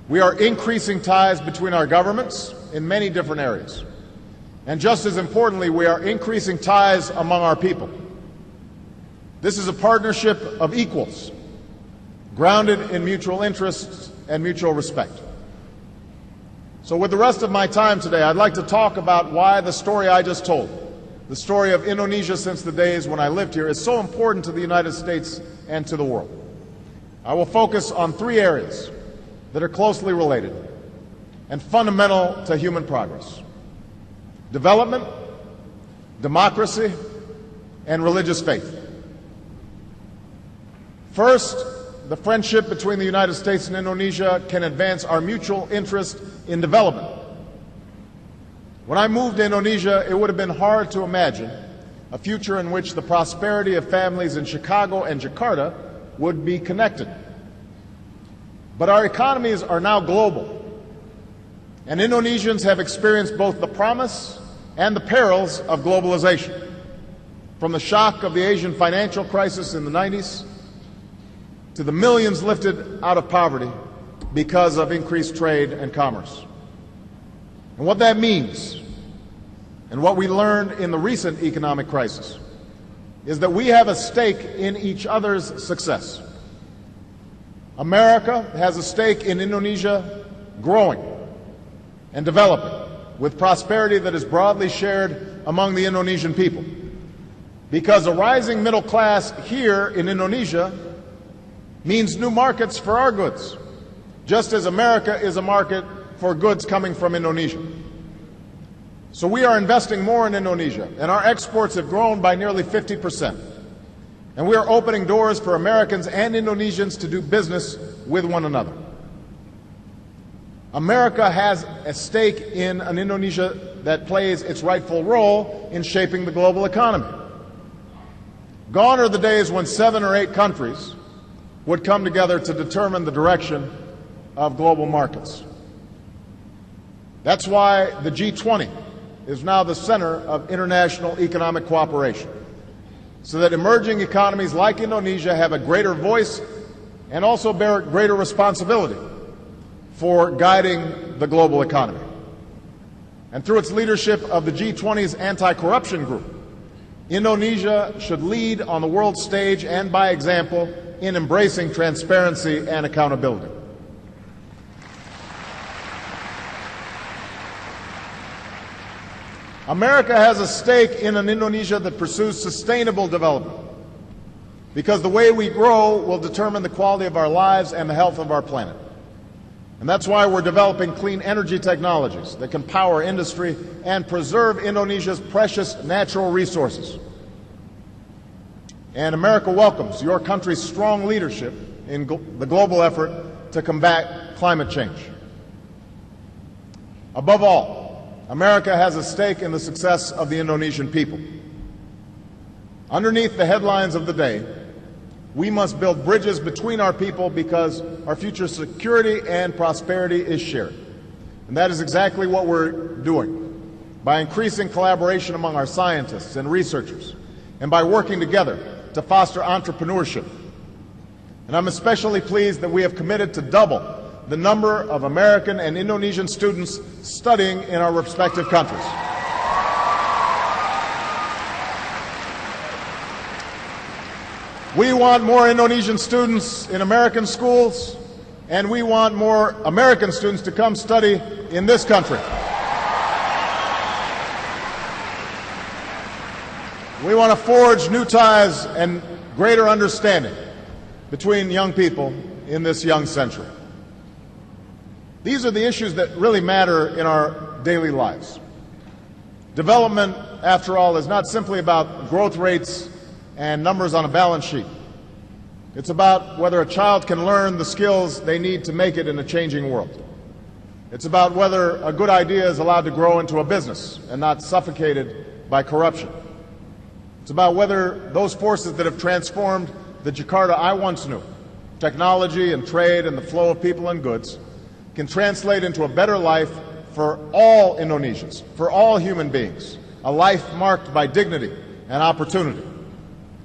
We are increasing ties between our governments in many different areas. And just as importantly, we are increasing ties among our people. This is a partnership of equals, grounded in mutual interests and mutual respect. So with the rest of my time today, I'd like to talk about why the story I just told, the story of Indonesia since the days when I lived here, is so important to the United States and to the world. I will focus on three areas that are closely related and fundamental to human progress: development, democracy, and religious faith. First, the friendship between the United States and Indonesia can advance our mutual interest in development. When I moved to Indonesia, it would have been hard to imagine a future in which the prosperity of families in Chicago and Jakarta would be connected. But our economies are now global, and Indonesians have experienced both the promise and the perils of globalization, from the shock of the Asian financial crisis in the 90s to the millions lifted out of poverty because of increased trade and commerce. And what that means, and what we learned in the recent economic crisis, is that we have a stake in each other's success. America has a stake in Indonesia growing and developing, with prosperity that is broadly shared among the Indonesian people. Because a rising middle class here in Indonesia means new markets for our goods, just as America is a market for goods coming from Indonesia. So we are investing more in Indonesia, and our exports have grown by nearly 50%. And we are opening doors for Americans and Indonesians to do business with one another. America has a stake in an Indonesia that plays its rightful role in shaping the global economy. Gone are the days when 7 or 8 countries would come together to determine the direction of global markets. That's why the G20 is now the center of international economic cooperation, so that emerging economies like Indonesia have a greater voice and also bear greater responsibility for guiding the global economy. And through its leadership of the G20's anti-corruption group, Indonesia should lead on the world stage and by example in embracing transparency and accountability. America has a stake in an Indonesia that pursues sustainable development, because the way we grow will determine the quality of our lives and the health of our planet. And that's why we're developing clean energy technologies that can power industry and preserve Indonesia's precious natural resources. And America welcomes your country's strong leadership in the global effort to combat climate change. Above all, America has a stake in the success of the Indonesian people. Underneath the headlines of the day, we must build bridges between our people, because our future security and prosperity is shared. And that is exactly what we're doing by increasing collaboration among our scientists and researchers, and by working together to foster entrepreneurship. And I'm especially pleased that we have committed to double the number of American and Indonesian students studying in our respective countries. We want more Indonesian students in American schools, and we want more American students to come study in this country. We want to forge new ties and greater understanding between young people in this young century. These are the issues that really matter in our daily lives. Development, after all, is not simply about growth rates and numbers on a balance sheet. It's about whether a child can learn the skills they need to make it in a changing world. It's about whether a good idea is allowed to grow into a business and not suffocated by corruption. It's about whether those forces that have transformed the Jakarta I once knew, technology and trade and the flow of people and goods, can translate into a better life for all Indonesians, for all human beings, a life marked by dignity and opportunity.